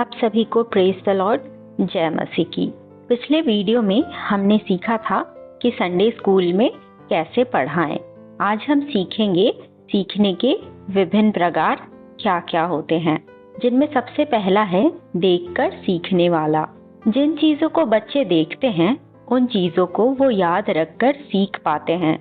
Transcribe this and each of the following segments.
आप सभी को प्रेज द लॉर्ड, जय मसीह की। पिछले वीडियो में हमने सीखा था कि संडे स्कूल में कैसे पढ़ाएं। आज हम सीखेंगे सीखने के विभिन्न प्रकार क्या क्या होते हैं, जिनमें सबसे पहला है देखकर सीखने वाला। जिन चीजों को बच्चे देखते हैं उन चीजों को वो याद रखकर सीख पाते हैं,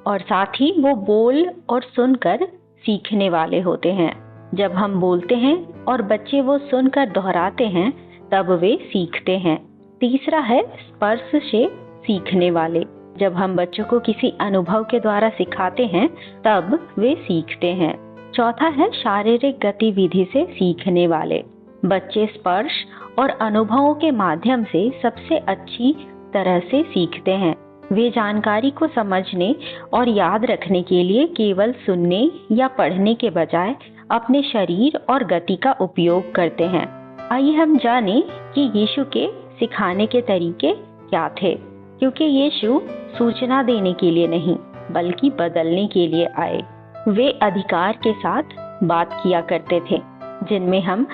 और साथ ही वो बोल और सुनकर सीखने वाले होते हैं। जब हम बोलते हैं और बच्चे वो सुनकर दोहराते हैं तब वे सीखते हैं। तीसरा है स्पर्श से सीखने वाले। जब हम बच्चों को किसी अनुभव के द्वारा सिखाते हैं तब वे सीखते हैं। चौथा है शारीरिक गतिविधि से सीखने वाले। बच्चे स्पर्श और अनुभवों के माध्यम से सबसे अच्छी तरह से सीखते हैं। वे जानकारी को समझने और याद रखने के लिए केवल सुनने या पढ़ने के बजाय अपने शरीर और गति का उपयोग करते हैं। आइए हम जानें कि यीशु के सिखाने के तरीके क्या थे, क्योंकि यीशु सूचना देने के लिए नहीं बल्कि बदलने के लिए आए। वे अधिकार के साथ बात किया करते थे, जिनमें हम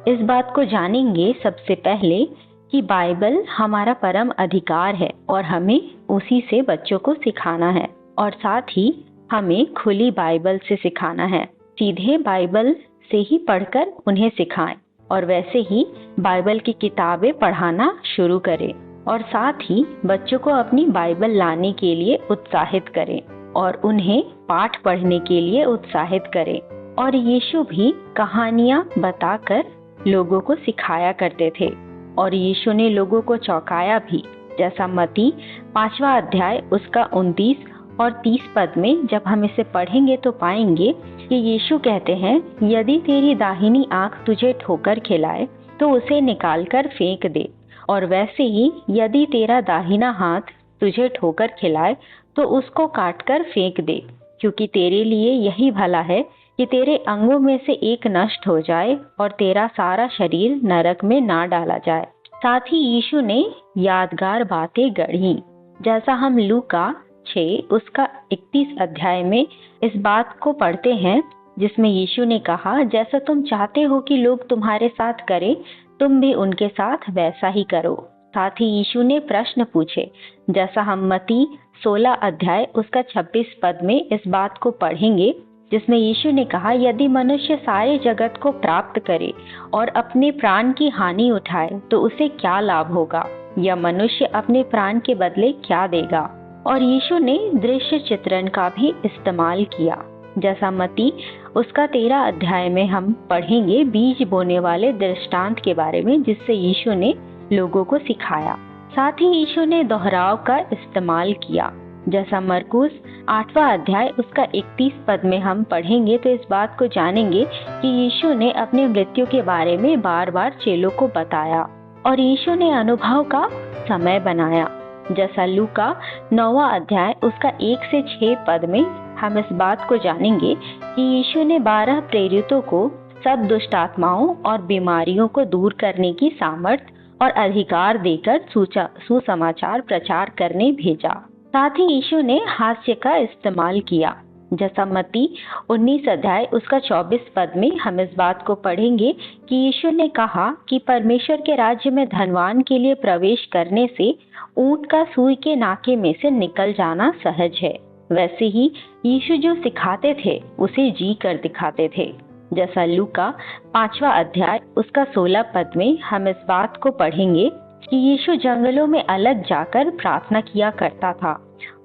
इस बात को जानेंगे सबसे पहले कि बाइबल हमारा परम अधिकार है और हमें उसी से बच्चों को सिखाना है, और साथ ही हमें खुली बाइबल से सिखाना है। सीधे बाइबल से ही पढ़कर उन्हें सिखाएं, और वैसे ही बाइबल की किताबें पढ़ाना शुरू करें, और साथ ही बच्चों को अपनी बाइबल लाने के लिए उत्साहित करें और उन्हें पाठ पढ़ने के लिए उत्साहित करें। और यीशु भी कहानियां बताकर लोगों को सिखाया करते थे, और यीशु ने लोगों को चौंकाया भी। जैसा मत्ती 5वां अध्याय उसका 29 और 30 पद में जब हम इसे पढ़ेंगे तो पाएंगे कि यीशु कहते हैं, यदि तेरी दाहिनी आंख तुझे ठोकर खिलाए तो उसे निकालकर फेंक दे, और वैसे ही यदि तेरा दाहिना हाथ तुझे ठोकर खिलाए तो उसको काटकर फेंक दे, क्योंकि तेरे लिए यही भला है कि तेरे अंगों में से एक नष्ट हो जाए और तेरा सारा शरीर नरक में ना डाला जाए। साथ ही यीशु ने यादगार बातें गढ़ी, जैसा हम लूका 6 उसका 31 अध्याय में इस बात को पढ़ते हैं, जिसमें यीशु ने कहा, जैसा तुम चाहते हो कि लोग तुम्हारे साथ करें तुम भी उनके साथ वैसा ही करो। साथ ही यीशु ने प्रश्न पूछे, जैसा हम मत्ती 16 अध्याय उसका 26 पद में इस बात को पढ़ेंगे, जिसमें यीशु ने कहा, यदि मनुष्य सारे जगत को प्राप्त करे और अपने प्राण की हानि उठाए तो उसे क्या लाभ होगा, या मनुष्य अपने प्राण के बदले क्या देगा। और यीशु ने दृश्य चित्रण का भी इस्तेमाल किया, जैसा मत्ती उसका 13 अध्याय में हम पढ़ेंगे बीज बोने वाले दृष्टांत के बारे में, जिससे यीशु ने लोगों को सिखाया। साथ ही यीशु ने दोहराव का इस्तेमाल किया, जैसा मरकुस 8वां अध्याय उसका 31 पद में हम पढ़ेंगे तो इस बात को जानेंगे कि यीशु ने अपने मृत्यु के बारे में बार बार चेलों को बताया, और यीशु ने अनुभव का समय बनाया। जैसा लूका 9वां अध्याय उसका 1 से 6 पद में हम इस बात को जानेंगे कि यीशु ने 12 प्रेरितों को सब दुष्टात्माओं और बीमारियों को दूर करने की सामर्थ और अधिकार देकर सुसमाचार प्रचार करने भेजा। साथ ही यीशु ने हास्य का इस्तेमाल किया, जैसा मत्ती 19 अध्याय उसका 24 पद में हम इस बात को पढ़ेंगे कि यीशु ने कहा कि परमेश्वर के राज्य में धनवान के लिए प्रवेश करने से ऊंट का सुई के नाके में से निकल जाना सहज है। वैसे ही यीशु जो सिखाते थे उसे जी कर दिखाते थे। जैसा लूका 5वां अध्याय उसका 16 पद में हम इस बात को पढ़ेंगे कि यीशु जंगलों में अलग जाकर प्रार्थना किया करता था,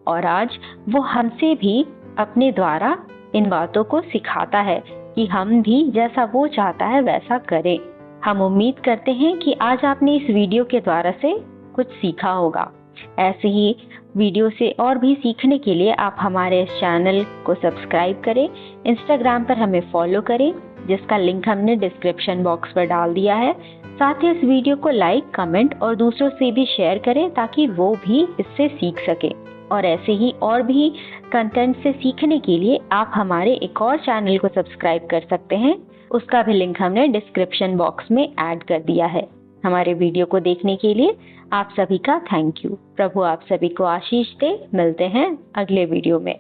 और आज वो हमसे भी अपने द्वारा इन बातों को सिखाता है कि हम भी जैसा वो चाहता है वैसा करें। हम उम्मीद करते हैं कि आज आपने इस वीडियो के द्वारा से कुछ सीखा होगा। ऐसे ही वीडियो से और भी सीखने के लिए आप हमारे इस चैनल को सब्सक्राइब करें, इंस्टाग्राम पर हमें फॉलो करें, जिसका लिंक हमने डिस्क्रिप्शन बॉक्स पर डाल दिया है। साथ ही इस वीडियो को लाइक, कमेंट और दूसरों से भी शेयर करें ताकि वो भी इससे सीख सके। और ऐसे ही और भी कंटेंट से सीखने के लिए आप हमारे एक और चैनल को सब्सक्राइब कर सकते हैं, उसका भी लिंक हमने डिस्क्रिप्शन बॉक्स में ऐड कर दिया है। हमारे वीडियो को देखने के लिए आप सभी का थैंक यू। प्रभु आप सभी को आशीष दे। मिलते हैं अगले वीडियो में।